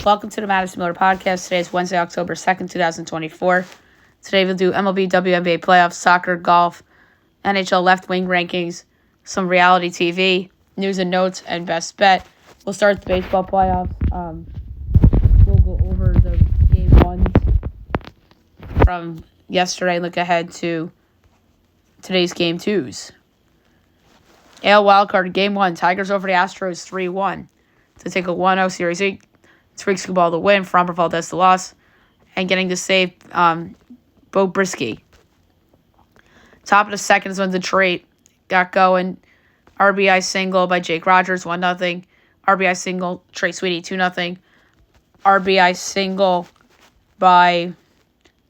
Welcome to the Madison Miller Podcast. Today is Wednesday, October 2nd, 2024. Today we'll do MLB, WNBA playoffs, soccer, golf, NHL left wing rankings, some reality TV, news and notes, and best bet. We'll start the baseball playoffs. We'll go over the game ones from yesterday and look ahead to today's game twos. AL wildcard game one, Tigers over the Astros 3-1 to take a 1-0 series lead. It's ball to win, Framber Valdez the loss, and getting to save Bo Brisky. Top of the second is when Detroit got going. RBI single by Jake Rogers, 1-0. RBI single, Trey Sweetie, 2-0. RBI single by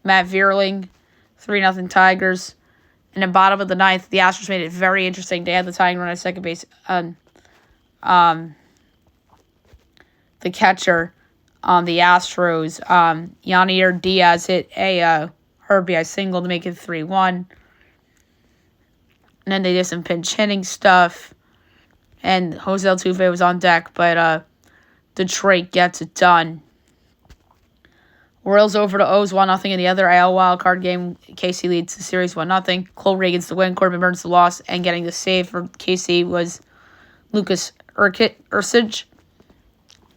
Matt Vierling, 3-0 Tigers. And then bottom of the ninth, the Astros made it very interesting. They had the tying run at second base. The catcher on the Astros, Yanier Diaz, hit a RBI single to make it 3-1. And then they did some pinch hitting stuff. And Jose Altuve was on deck, but Detroit gets it done. Royals over to O's 1-0 in the other AL wildcard game. KC leads the series 1-0. Cole Reagan's the win, Corbin Burns the loss, and getting the save for KC was Lucas Ursich.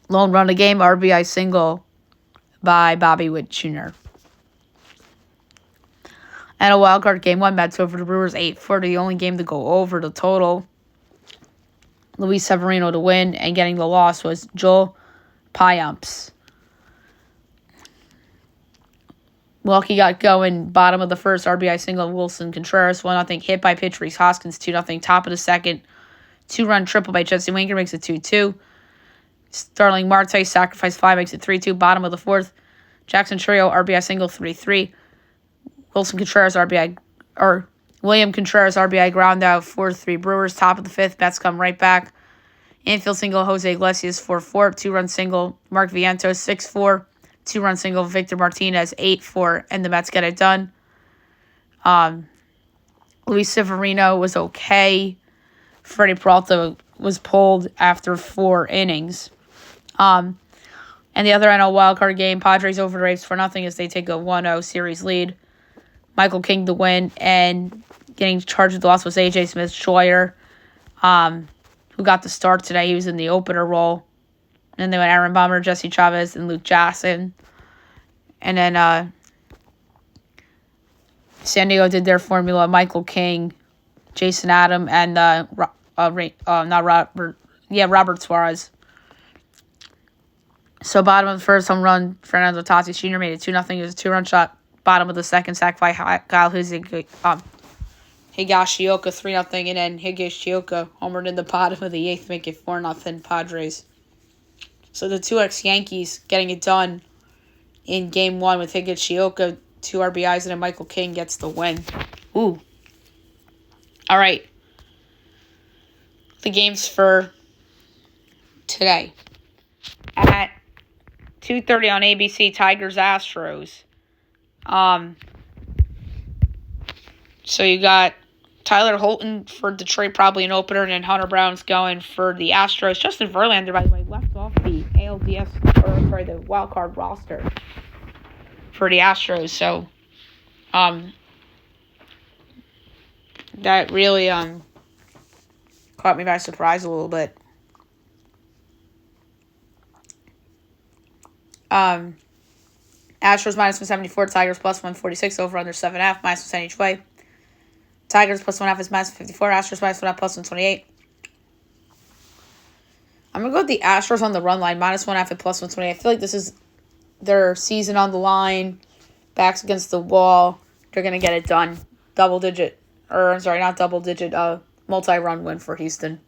Lone run of the game, RBI single by Bobby Witt Jr. And a wildcard game one, Mets over the Brewers 8-4, the only game to go over the total. Luis Severino to win, and getting the loss was Joel Payamps. Milwaukee got going, bottom of the first, RBI single, Wilson Contreras, 1-0 hit by pitch, Reese Hoskins, 2-0, top of the second, 2-run triple by Jesse Winker, makes it 2-2. Starling Marte, sacrifice 5, makes it 3-2, bottom of the fourth, Jackson Trio, RBI single, 3-3. William Contreras, RBI ground out, 4-3 Brewers, top of the fifth, Mets come right back. Infield single, Jose Iglesias, 4-4, 2-run single, Mark Vientos, 6-4. 2-run single, Victor Martinez, 8-4, and the Mets get it done. Luis Severino was okay. Freddie Peralta was pulled after 4 innings. And the other NL wildcard game, Padres over the Braves 4-0 as they take a 1-0 series lead. Michael King to win, and getting charged with the loss was A.J. Smith-Scheuer, who got the start today. He was in the opener role. And then they went Aaron Bummer, Jesse Chavez, and Luke Jackson. And then San Diego did their formula. Michael King, Jason Adam, and Robert Suarez. So bottom of the first home run, Fernando Tatis Jr. made it 2-0. It was a 2-run shot. Bottom of the second, sack by Kyle Higashioka, 3-0. And then Higashioka homered in the bottom of the eighth, make it 4-0 Padres. So the 2X Yankees getting it done in game one with Higashioka, 2 RBIs, and then Michael King gets the win. Ooh. All right. The games for today. At 2:30 on ABC, Tigers Astros. So you got Tyler Holton for Detroit, probably an opener, and then Hunter Brown's going for the Astros. Justin Verlander, by the way, left off the the wild card roster for the Astros. So, that really caught me by surprise a little bit. Astros minus 174, Tigers plus 146, over under 7.5, minus 1 each way. Tigers plus 1.5 is minus 54. Astros minus 1.5 plus 128. I'm going to go with the Astros on the run line, minus 1.5 at plus 128. I feel like this is their season on the line, backs against the wall. They're going to get it done. Multi-run win for Houston.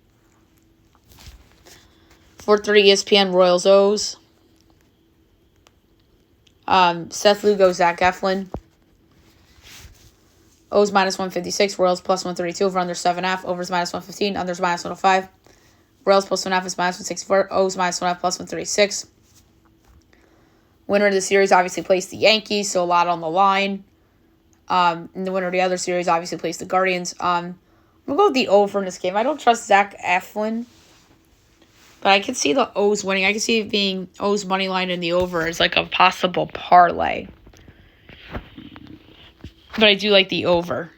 4:30 ESPN, Royals O's. Seth Lugo, Zach Eflin. O's minus 156, Royals plus 132, over under 7.5, overs minus 115, unders minus 105. Royals plus 1.5 is minus 164, O's minus 1.5 plus 136. Winner of the series obviously plays the Yankees, so a lot on the line. And the winner of the other series obviously plays the Guardians. I'm going to go with the over in this game. I don't trust Zach Eflin. But I could see the O's winning. I could see it being O's money line in the over as like a possible parlay. But I do like the over.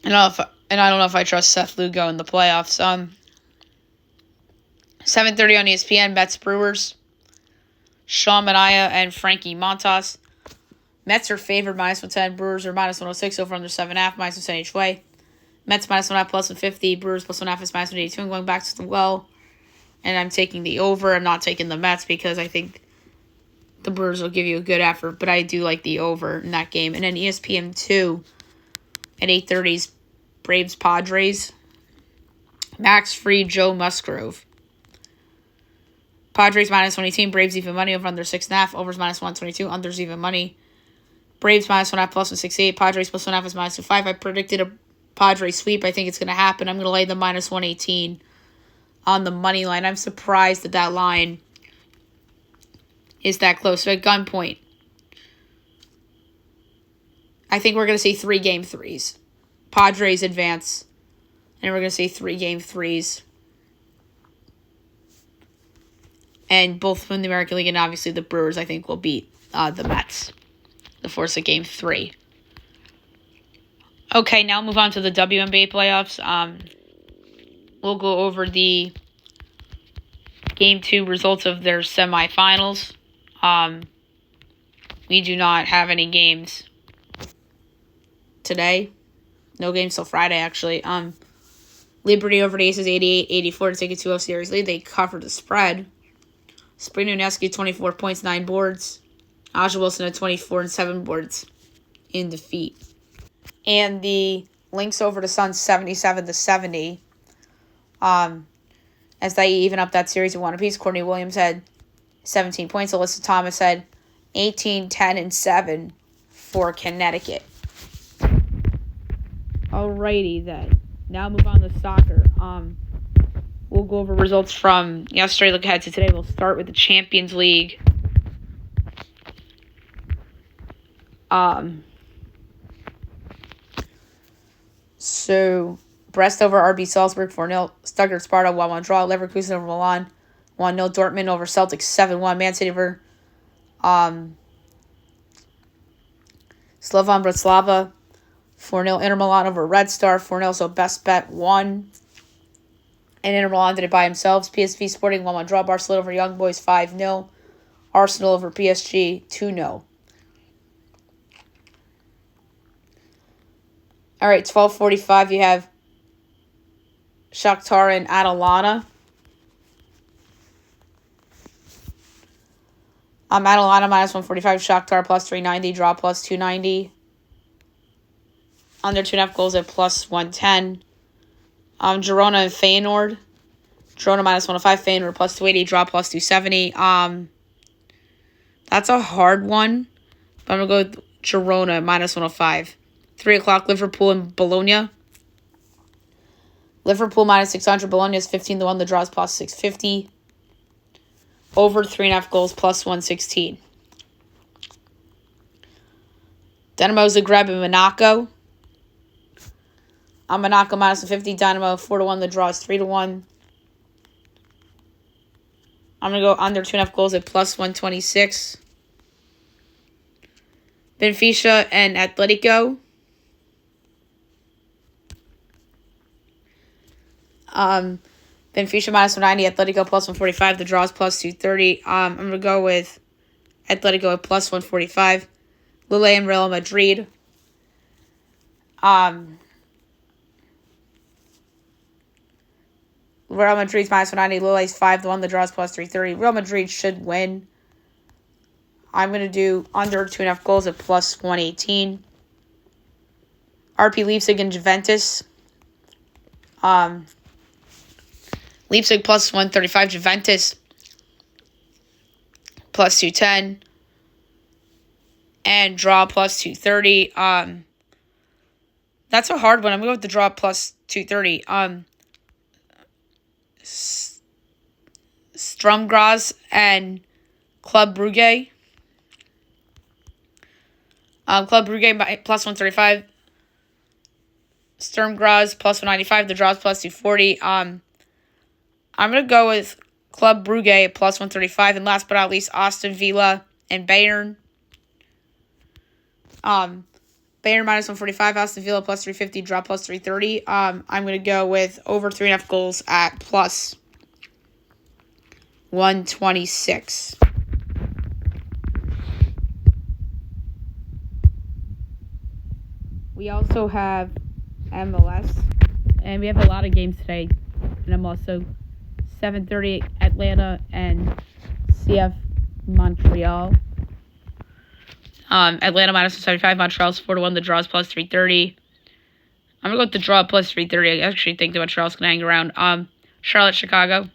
And I don't know if I trust Seth Lugo in the playoffs. 7:30 on ESPN, Mets Brewers. Sean Manaea and Frankie Montas. Mets are favored -110. Brewers are -106. Over under 7.5, -110 each way. Mets -1.5 +150. Brewers +1.5 is -182. I'm going back to the well. And I'm taking the over. I'm not taking the Mets because I think the Brewers will give you a good effort. But I do like the over in that game. And then ESPN 2 at 8:30's Braves Padres. Max Fried, Joe Musgrove. Padres -118. Braves even money. Over under 6.5. Overs -122. Unders even money. Braves -1.5 +168. Padres +1.5 is -2.5. I predicted a Padres sweep. I think it's going to happen. I'm going to lay the -118 on the money line. I'm surprised that line is that close. So at gunpoint, I think we're going to see 3 game threes. Padres advance, and we're going to see 3 game threes. And both from the American League and obviously the Brewers, I think, will beat the Mets. The force of game 3. Okay, now move on to the WNBA playoffs. We'll go over the game 2 results of their semifinals. We do not have any games today. No games till Friday, actually. Liberty over the Aces 88-84 to take a 2-0 series lead. They covered the spread. Sabrina Ionescu, 24 points, 9 boards. Aja Wilson had 24 and 7 boards in defeat. And the Lynx over the Suns 77-70. As they even up that series of 1 apiece. Courtney Williams had 17 points. Alyssa Thomas had 18, 10, and 7 for Connecticut. Alrighty then. Now move on to soccer. We'll go over results from yesterday. Look ahead to today. We'll start with the Champions League. So, Brest over RB Salzburg 4-0. Stuttgart Sparta 1-1 draw. Leverkusen over Milan 1-0. Dortmund over Celtics 7-1. Man City over Slovan Bratislava 4-0. Inter Milan over Red Star 4-0. So best bet 1. And Inter Milan did it by themselves. PSV Sporting 1-1 draw. Barcelona over Young Boys 5-0. Arsenal over PSG 2-0. All right, 12:45. You have Shakhtar and Atalanta. Atalanta -145. Shakhtar +390. Draw +290. Under 2.5 goals at +110. Girona and Feyenoord. Girona -105. Feyenoord +280. Draw +270. That's a hard one, but I'm going to go with Girona -105. 3 o'clock, Liverpool and Bologna. Liverpool -600. Bologna is 15-1. The draw is +650. Over 3.5 goals +116. Dynamo Zagreb and Monaco. Monaco -50. Dynamo 4-1. The draw is 3-1. I'm going to go under 2.5 goals at +126. Benfica and Atletico. Benfica -190, Atletico +145. The draw is +230. I'm going to go with Atletico at +145. Lille and Real Madrid. Real Madrid's -190. Lille's 5-1. The draw is +330. Real Madrid should win. I'm going to do under 2.5 goals at +118. RP Leipzig and Juventus. Leipzig +135. Juventus +210. And draw +230. That's a hard one. I'm going to go with the draw +230. Sturm and Club Brugge. Club Brugge +135. Sturm Graz +195. The draw is +240. I'm going to go with Club Brugge at plus 135. And last but not least, Aston Villa and Bayern. Bayern minus 145, Aston Villa plus 350, draw plus 330. I'm going to go with over 3.5 goals at plus 126. We also have MLS, and we have a lot of games today. And I'm also 7:30 Atlanta and CF Montreal. Atlanta minus 175, Montreal's 4-1. The draw's plus 330. I'm gonna go with the draw plus 330. I actually think that Montreal's gonna hang around. Charlotte, Chicago.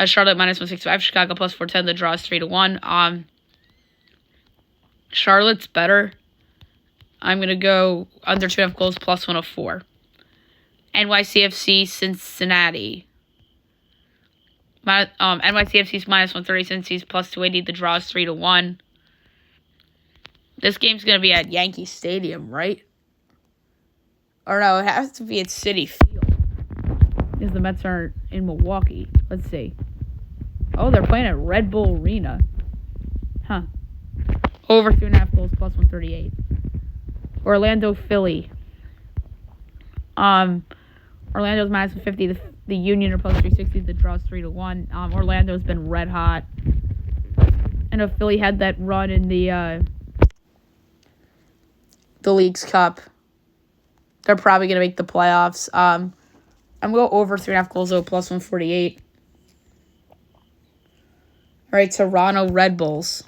Charlotte minus 165, Chicago plus 410. The draw is 3-1. Charlotte's better. I'm going to go under 2.5 goals plus 104. NYCFC, Cincinnati. NYCFC's minus 130, Cincy's plus 280. The draw is 3-1. This game's going to be at Yankee Stadium, right? Or no, it has to be at Citi Field. Because the Mets are in Milwaukee. Let's see. Oh, they're playing at Red Bull Arena. Huh. Over 3.5 goals plus 138. Orlando, Philly. Orlando's minus 150. The Union are plus 360. The draw's 3-1. Orlando's been red hot. I know Philly had that run in the League's Cup. They're probably going to make the playoffs. I'm going to go over 3.5 goals, though, plus 148. All right, Toronto Red Bulls.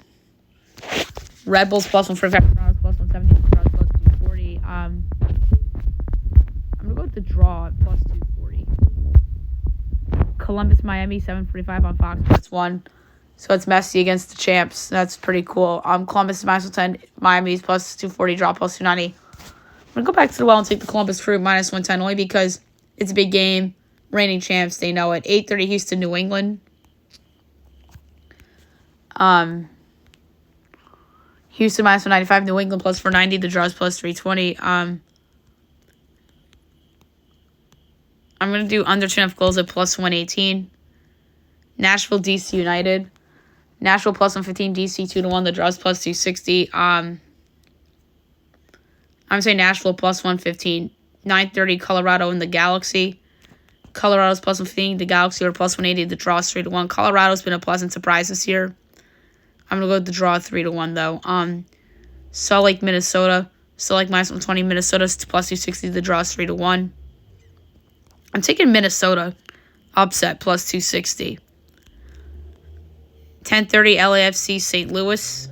Red Bulls plus 145. Toronto's plus 170. Toronto's plus 240. I'm going to go with the draw at plus 240. Columbus, Miami, 7:45 on Fox Sports 1. So it's Messi against the champs. That's pretty cool. Columbus is minus 110. Miami's plus 240. Draw plus 290. I'm going to go back to the well and take the Columbus Crew minus 110 only because it's a big game. Reigning champs, they know it. 8:30 Houston, New England. Houston minus 195, New England plus 490, the draws plus 320. I'm going to do under 2.5 goals at plus 118. Nashville, DC United. Nashville plus 115, DC 2-1, the draws plus 260. I'm saying Nashville plus 115. 9:30 Colorado and the Galaxy. Colorado's plus 115, the Galaxy are plus 180, the draw is 3-1. Colorado's been a pleasant surprise this year. I'm going to go with the draw 3-1, though. Salt Lake, Minnesota. Salt Lake minus 120. Minnesota's plus 260. The draw is 3-1. I'm taking Minnesota. Upset plus 260. 10:30 LAFC, St. Louis.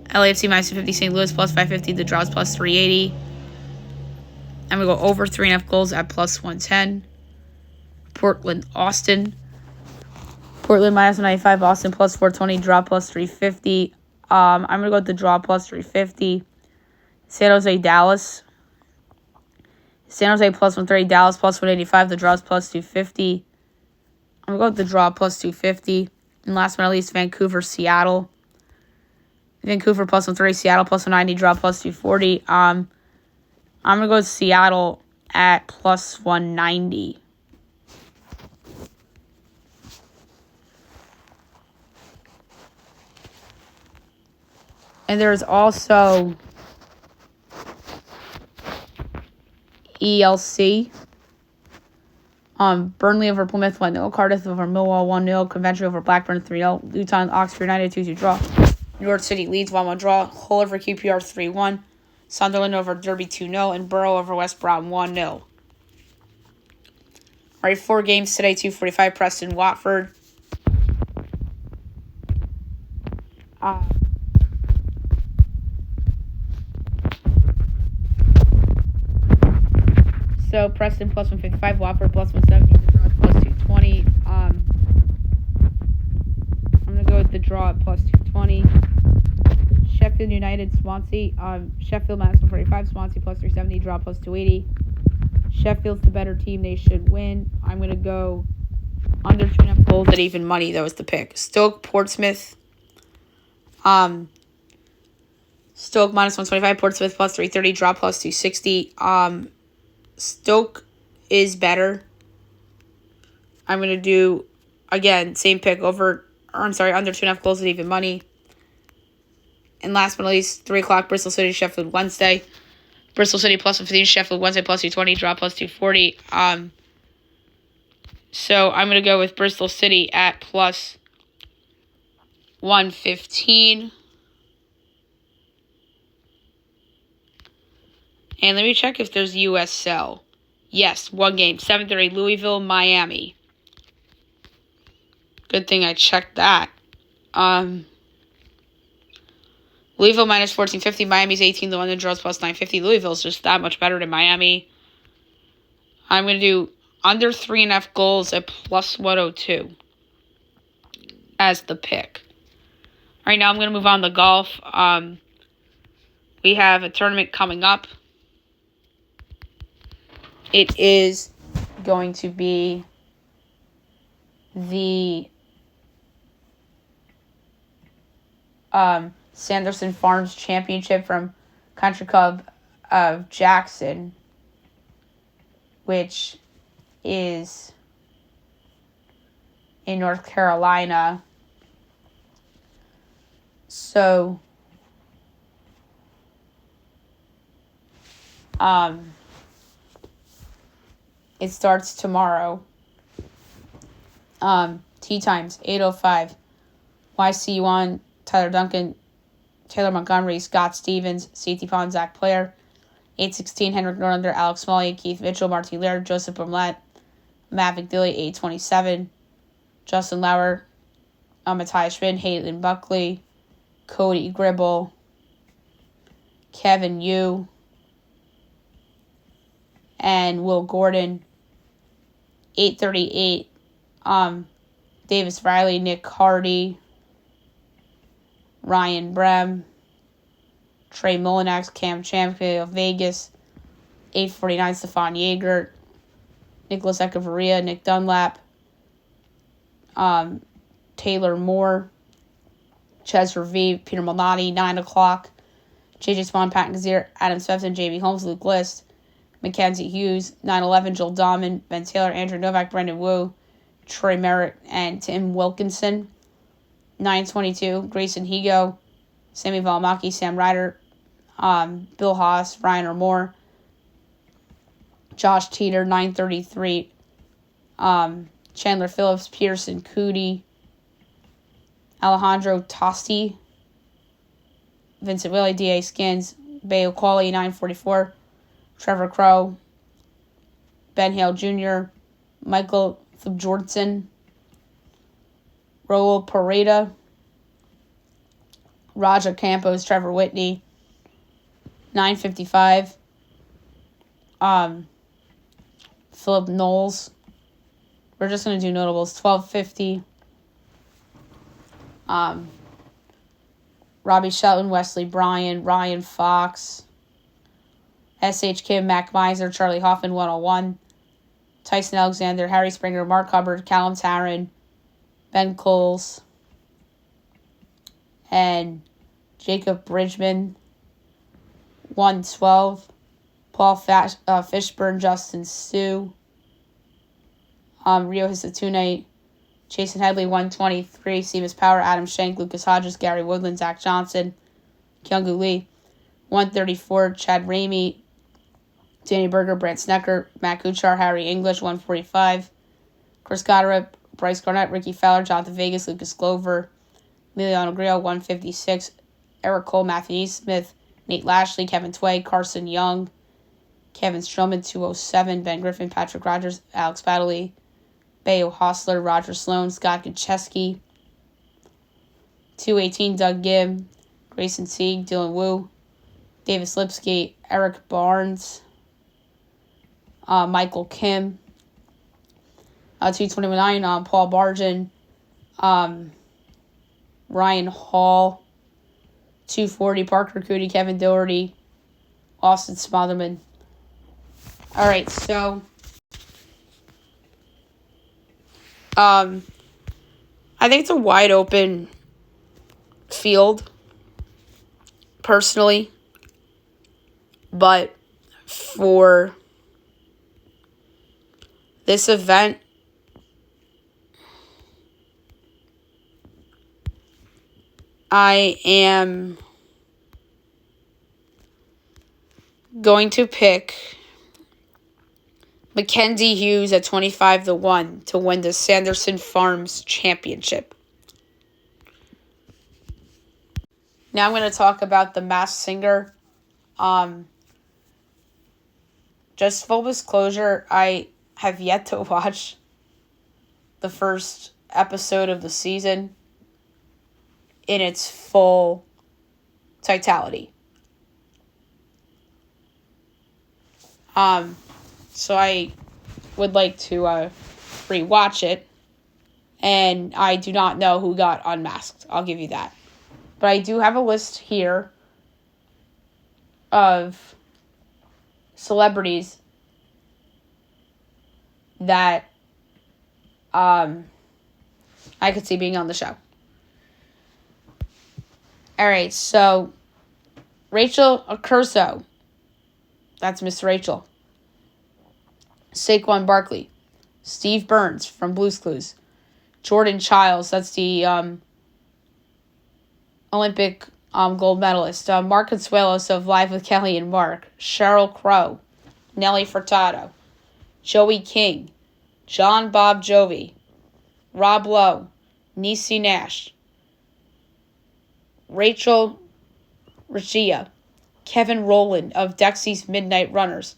LAFC minus 250. St. Louis plus 550. The draw is plus 380. I'm going to go over 3.5 goals at plus 110. Portland, Austin. Portland minus 195, Boston plus 420, draw plus 350. I'm going to go with the draw plus 350. San Jose, Dallas. San Jose plus 130, Dallas plus 185, the draw is plus 250. I'm going to go with the draw plus 250. And last but not least, Vancouver, Seattle. Vancouver plus 130, Seattle plus 190, draw plus 240. I'm going to go with Seattle at plus 190. And there's also ELC. Burnley over Plymouth 1-0. Cardiff over Millwall 1-0. Coventry over Blackburn 3-0. Luton, Oxford United 2-2 draw. New York City Leeds 1-1 draw. Hull over QPR 3-1. Sunderland over Derby 2-0. And Borough over West Brom 1-0. All right, 4 games today. 2:45 Preston, Watford. So Preston plus 155, Watford plus 170, the draw plus 220. I'm gonna go with the draw at plus 220. Sheffield United, Swansea. Sheffield minus 145, Swansea plus 370, draw plus 280. Sheffield's the better team; they should win. I'm gonna go under 2.5 goals at even money. That was the pick. Stoke, Portsmouth. Stoke minus 125, Portsmouth plus 330, draw plus 260. Stoke is better. I'm going to do, again, same pick under 2.5 goals at even money. And last but not least, 3 o'clock, Bristol City, Sheffield Wednesday. Bristol City plus 115, Sheffield Wednesday plus 220, draw plus 240. So I'm going to go with Bristol City at plus 115. And let me check if there's USL. Yes, one game, 7:30, Louisville, Miami. Good thing I checked that. Louisville minus 1450, Miami's 18 to 1, the draws plus 950. Louisville's just that much better than Miami. I'm going to do under 3.5 goals at plus 102 as the pick. All right, now I'm going to move on to golf. We have a tournament coming up. It is going to be the Sanderson Farms Championship from Country Club of Jackson, which is in North Carolina. So, it starts tomorrow. Tee times, 8:05. YC1, Tyler Duncan, Taylor Montgomery, Scott Stevens, CT Pond, Zach Player. 8:16, Henrik Norlander, Alex Smalley, Keith Mitchell, Martin Laird, Joseph Brumlett, Matt McDilly. 8:27, Justin Lauer, Matthias Schmid, Hayden Buckley, Cody Gribble, Kevin Yu, and Will Gordon. 8:38, Davis Riley, Nick Hardy, Ryan Brem, Trey Mullinax, Cam Champion of Vegas. 8:49, Stefan Yeager, Nicholas Echevarria, Nick Dunlap, Taylor Moore, Ches Raviv, Peter Malnati. 9 o'clock, JJ Spawn, Pat Gazier, Adam Svensson, JB Holmes, Luke List, Mackenzie Hughes. 9:11, Joel Dahman, Ben Taylor, Andrew Novak, Brendan Wu, Troy Merritt, and Tim Wilkinson. 9:22, Grayson Higo, Sammy Valimaki, Sam Ryder, Bill Haas, Ryan Moore, Josh Teeter. 9:33, Chandler Phillips, Pearson Cootie, Alejandro Tosti, Vincent Willey, D.A. Skins, Bayo Qualley. 9:44, Trevor Crow, Ben Hale Jr., Michael Thubjordsson, Raul Pareda, Raja Campos, Trevor Whitney. 9:55, Philip Knowles. We're just going to do notables. 12:50, Robbie Shelton, Wesley Bryan, Ryan Fox, S.H. Kim, Mac Miser, Charlie Hoffman. 101, Tyson Alexander, Harry Springer, Mark Hubbard, Callum Tarrant, Ben Coles, and Jacob Bridgman. 112, Paul Fishburne, Justin Sue, Rio Hisatune, Jason Headley. 123, Seamus Power, Adam Schenk, Lucas Hodges, Gary Woodland, Zach Johnson, Kyungwoo Lee. 134, Chad Ramey, Danny Berger, Brant Snecker, Matt Kuchar, Harry English. 145, Chris Goddard, Bryce Garnett, Ricky Fowler, Jonathan Vegas, Lucas Glover, Emiliano Grillo. 156, Eric Cole, Matthew Neesmith, Nate Lashley, Kevin Tway, Carson Young, Kevin Stroman. 207, Ben Griffin, Patrick Rogers, Alex Baddeley, Bayo Hostler, Roger Sloan, Scott Gutcheski. 218, Doug Gibb, Grayson Sieg, Dylan Wu, Davis Lipsky, Eric Barnes, Michael Kim. 229, Paul Barjan, Ryan Hall. 240, Parker Cootie, Kevin Doherty, Austin Smotherman. All right, so I think it's a wide open field, personally. But for this event, I am going to pick Mackenzie Hughes at 25-1 to win the Sanderson Farms Championship. Now I'm going to talk about The Masked Singer. Just full disclosure, I have yet to watch the first episode of the season in its full totality. So I would like to rewatch it, and I do not know who got unmasked. I'll give you that. But I do have a list here of celebrities that I could see being on the show. All right, so Rachel Accurso, that's Miss Rachel. Saquon Barkley, Steve Burns from Blue's Clues, Jordan Childs, that's the Olympic gold medalist, Mark Consuelos of Live with Kelly and Mark, Sheryl Crow, Nelly Furtado, Joey King, John Bob Jovi, Rob Lowe, Niecy Nash, Rachel Regia, Kevin Rowland of Dexy's Midnight Runners,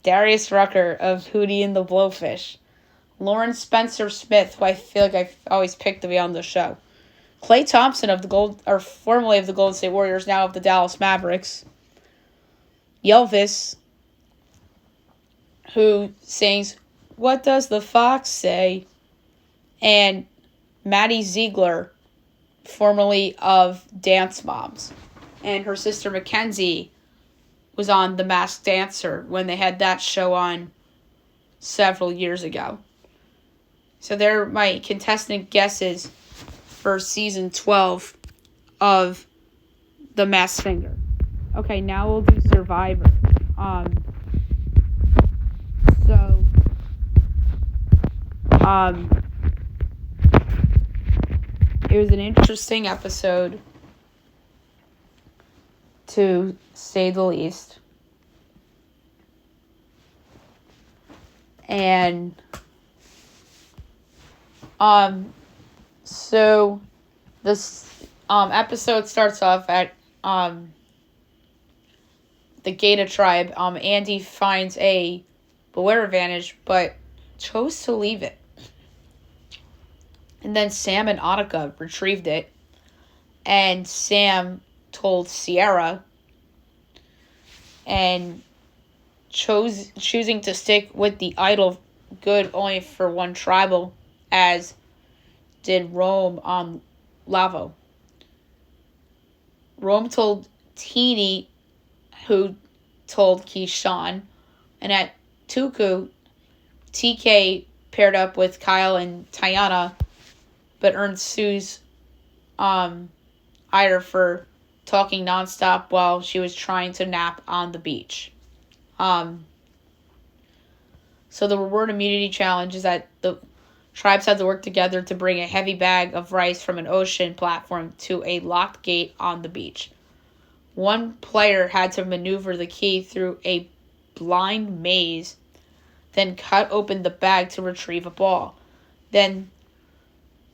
Darius Rucker of Hootie and the Blowfish, Lauren Spencer Smith, who I feel like I've always picked to be on the show, Klay Thompson of formerly of the Golden State Warriors, now of the Dallas Mavericks, Yelvis, who sings "What Does the Fox Say?" and Maddie Ziegler, formerly of Dance Moms, and her sister Mackenzie was on The Masked Dancer when they had that show on several years ago. So they're my contestant guesses for season 12 of The Masked Singer. Okay, now we'll do Survivor. It was an interesting episode, to say the least. And so this episode starts off at the Gaeta tribe. Andy finds a Beware advantage, but chose to leave it. And then Sam and Annika retrieved it, and Sam told Sierra, and choosing to stick with the idol good only for one tribal, as did Rome on Lavo. Rome told Teeny, who told Keyshawn, and at Tuku, TK paired up with Kyle and Tiana, but earned Sue's ire for talking nonstop while she was trying to nap on the beach. So the reward immunity challenge is that the tribes had to work together to bring a heavy bag of rice from an ocean platform to a locked gate on the beach. One player had to maneuver the key through a blind maze, then cut open the bag to retrieve a ball. Then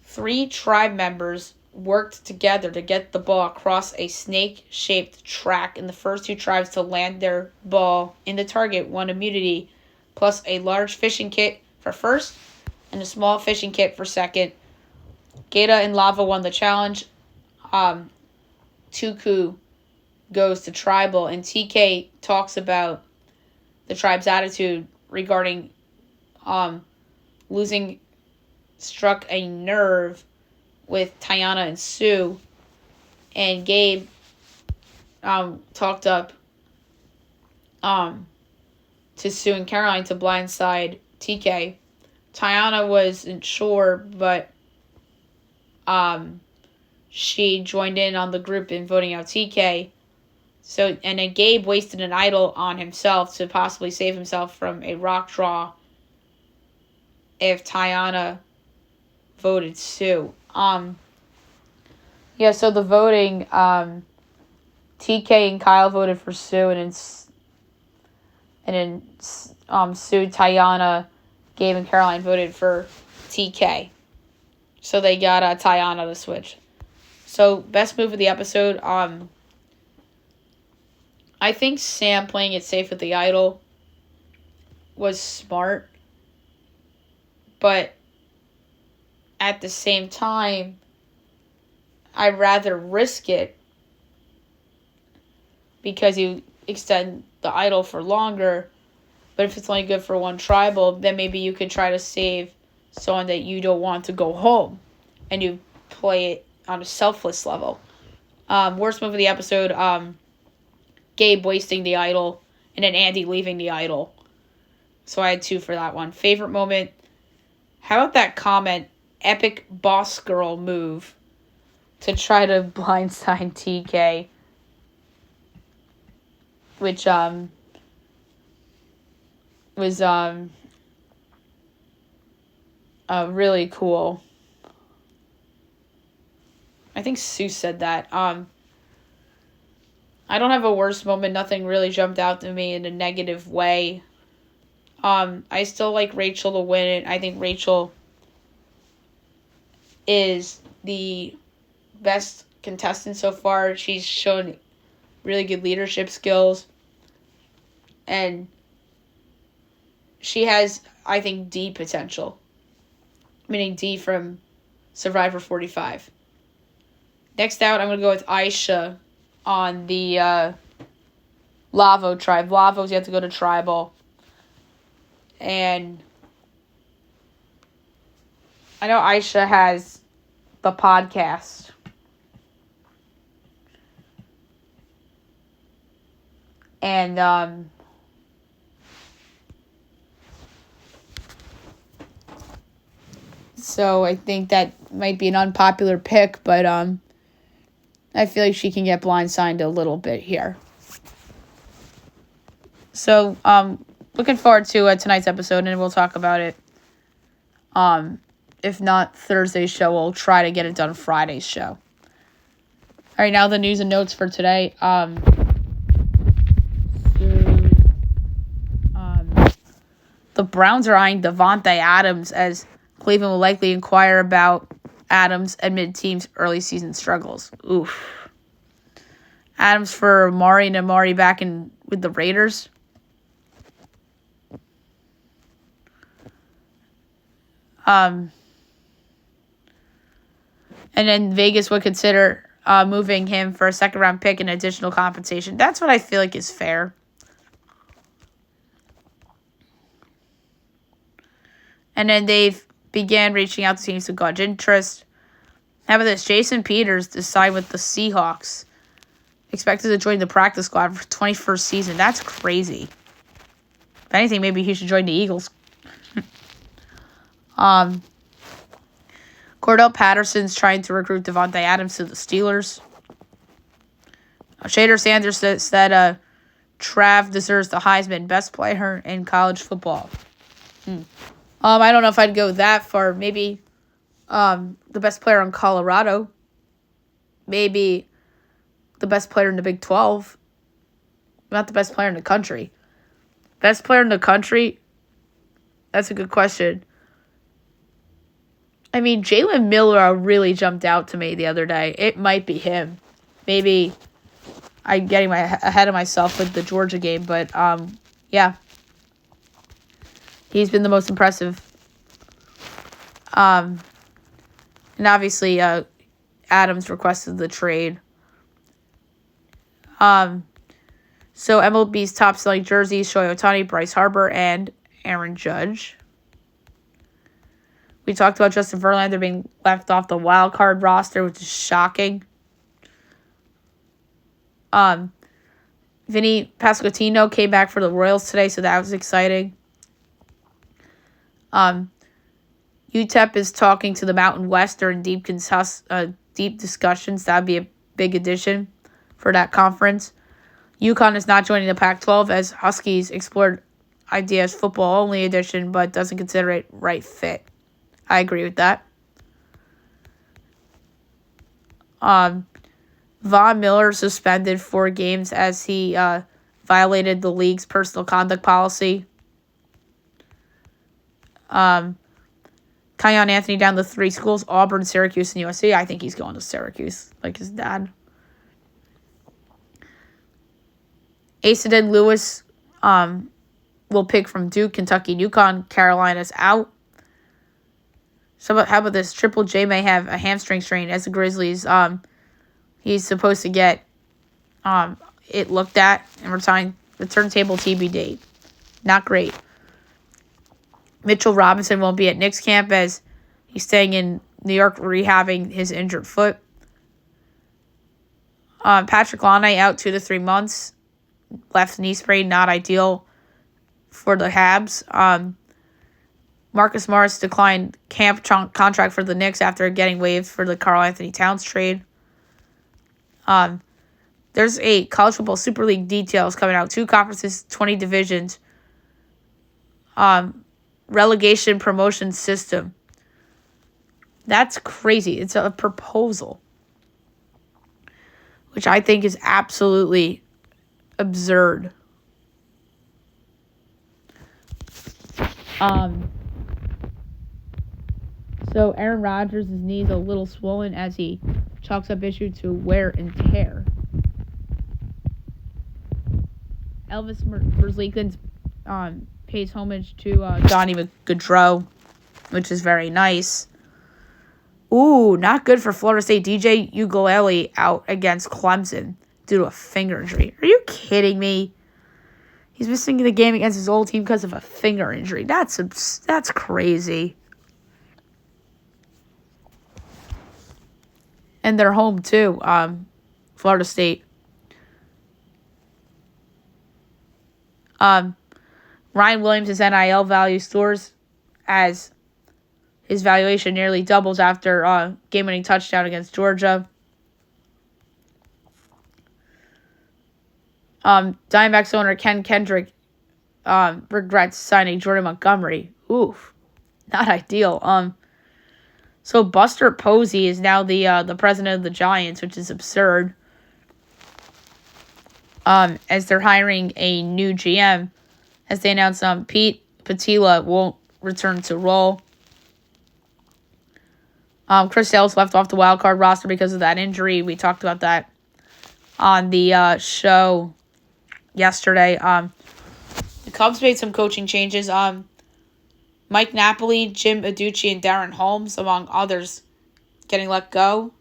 3 tribe members worked together to get the ball across a snake-shaped track, and the first 2 tribes to land their ball in the target won immunity, plus a large fishing kit for first and a small fishing kit for second. Gaeta and Lava won the challenge. Tuku goes to tribal, and TK talks about the tribe's attitude regarding losing struck a nerve with Tiana and Sue, and Gabe talked up to Sue and Caroline to blindside TK. Tiana wasn't sure, but she joined in on the group in voting out TK. So, and then Gabe wasted an idol on himself to possibly save himself from a rock draw if Tiana voted Sue. Yeah, so the voting, TK and Kyle voted for Sue, and then Sue, Tiana, Gabe, and Caroline voted for TK. So they got Tiana to switch. So best move of the episode, I think Sam playing it safe with the idol was smart, but at the same time, I'd rather risk it because you extend the idol for longer. But if it's only good for one tribal, then maybe you could try to save someone that you don't want to go home, and you play it on a selfless level. Worst move of the episode, Gabe wasting the idol, and then Andy leaving the idol. So I had 2 for that one. Favorite moment, how about that comment, epic boss girl move to try to blindside TK, which was really cool. I think Sue said that. I don't have a worst moment. Nothing really jumped out to me in a negative way. I still like Rachel to win it. I think Rachel is the best contestant so far. She's shown really good leadership skills. And she has, I think, D potential. Meaning D from Survivor 45. Next out, I'm going to go with Aisha on the Lavo tribe. Lavos, you have to go to tribal. And I know Aisha has the podcast. And so I think that might be an unpopular pick, but I feel like she can get blindsided a little bit here. So looking forward to tonight's episode, and we'll talk about it. If not Thursday's show, we'll try to get it done Friday's show. All right, now the news and notes for today. The Browns are eyeing Davante Adams as Cleveland will likely inquire about Adams amid team's early season struggles. Oof. Adams for Amari and Amari back in with the Raiders. And then Vegas would consider moving him for a second-round pick and additional compensation. That's what I feel like is fair. And then they've began reaching out to teams to gauge interest. How about this? Jason Peters to sign with the Seahawks. Expected to join the practice squad for 21st season. That's crazy. If anything, maybe he should join the Eagles. Cordell Patterson's trying to recruit Davante Adams to the Steelers. Shader Sanders said Trav deserves the Heisman, best player in college football. I don't know if I'd go that far. Maybe the best player in Colorado. Maybe the best player in the Big 12. Not the best player in the country. Best player in the country? That's a good question. I mean, Jalen Miller really jumped out to me the other day. It might be him. Maybe I'm getting ahead of myself with the Georgia game, but yeah. He's been the most impressive. And obviously, Adams requested the trade. So MLB's top selling jerseys: Shohei Ohtani, Bryce Harper, and Aaron Judge. We talked about Justin Verlander being left off the wild card roster, which is shocking. Vinny Pasquantino came back for the Royals today, so that was exciting. UTEP is talking to the Mountain West during deep discussions. That would be a big addition for that conference. UConn is not joining the Pac-12 as Huskies explored ideas football-only edition, but doesn't consider it right fit. I agree with that. Von Miller suspended 4 games as he violated the league's personal conduct policy. Kion Anthony down to 3 schools: Auburn, Syracuse, and USC. I think he's going to Syracuse, like his dad. Aiden Lewis will pick from Duke, Kentucky, UConn. Carolina's out. So how about this? Triple J may have a hamstring strain as the Grizzlies. He's supposed to get it looked at and return table TBD. Not great. Mitchell Robinson won't be at Knicks camp as he's staying in New York rehabbing his injured foot. Patrick Laine out 2 to 3 months. Left knee sprain, not ideal for the Habs. Marcus Morris declined camp contract for the Knicks after getting waived for the Karl Anthony Towns trade. There's a college football Super League details coming out. 2 conferences, 20 divisions. Relegation promotion system. That's crazy. It's a proposal, which I think is absolutely absurd. So Aaron Rodgers' knee is a little swollen as he chalks up issue to wear and tear. Elvis Merzlikins pays homage to Donnie Gaudreau, which is very nice. Ooh, not good for Florida State. DJ Uiagalelei out against Clemson due to a finger injury. Are you kidding me? He's missing the game against his old team because of a finger injury. That's crazy. And they're home too, Florida State. Ryan Williams' NIL value soars as his valuation nearly doubles after game-winning touchdown against Georgia. Diamondbacks owner Ken Kendrick regrets signing Jordan Montgomery. Oof, not ideal. So Buster Posey is now the president of the Giants, which is absurd. As they're hiring a new GM, as they announced, Pete Patila won't return to role. Chris Sale's left off the wild card roster because of that injury. We talked about that on the show yesterday. The Cubs made some coaching changes. Mike Napoli, Jim Aducci, and Darren Holmes, among others, getting let go.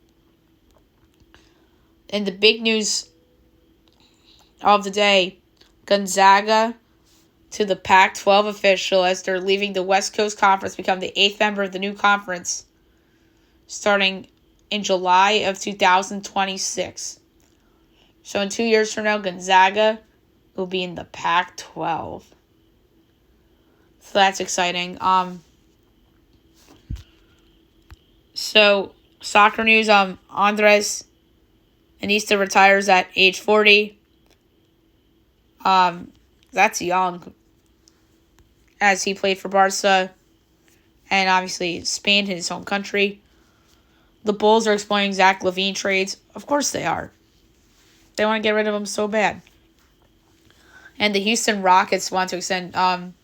And the big news of the day, Gonzaga to the Pac-12 official as they're leaving the West Coast Conference, become the 8th member of the new conference starting in July of 2026. So in 2 years from now, Gonzaga will be in the Pac-12. So that's exciting. So soccer news, Andres Iniesta retires at age 40. That's young, as he played for Barca and obviously Spain, his home country. The Bulls are exploring Zach LaVine trades. Of course they are. They want to get rid of him so bad. And the Houston Rockets want to extend Alperen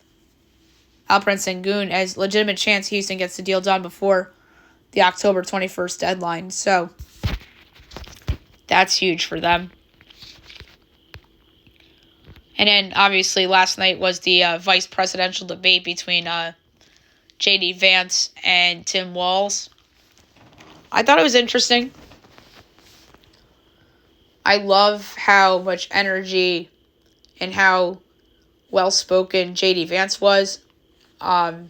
Sengun as legitimate chance Houston gets the deal done before the October 21st deadline. So that's huge for them. And then, obviously, last night was the vice presidential debate between J.D. Vance and Tim Walz. I thought it was interesting. I love how much energy and how well-spoken J.D. Vance was. You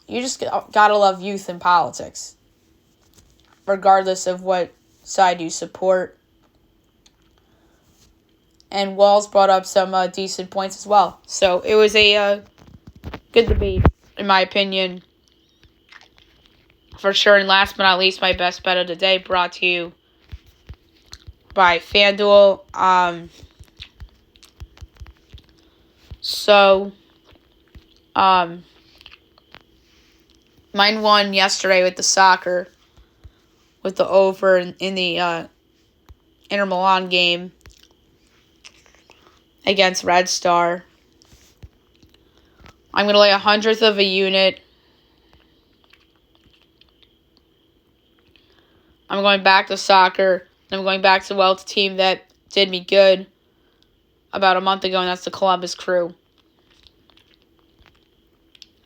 just gotta love youth in politics, regardless of what side you support. And Walz brought up some decent points as well. So it was a good debate, in my opinion, for sure. And last but not least, my best bet of the day, brought to you by FanDuel. Mine won yesterday with the soccer, with the over in the Inter Milan game against Red Star. I'm going to lay 100th of a unit. I'm going back to soccer. I'm going back to, the team that did me good about a month ago, and that's the Columbus Crew.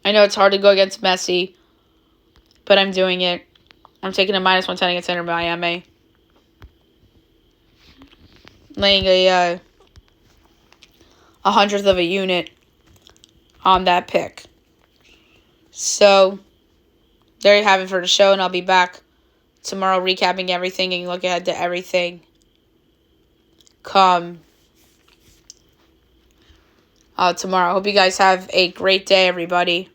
I know it's hard to go against Messi, but I'm doing it. I'm taking a -110 against Inter Miami. Laying a 100th of a unit on that pick. So, there you have it for the show, and I'll be back tomorrow recapping everything and look ahead to everything come tomorrow. I hope you guys have a great day, everybody.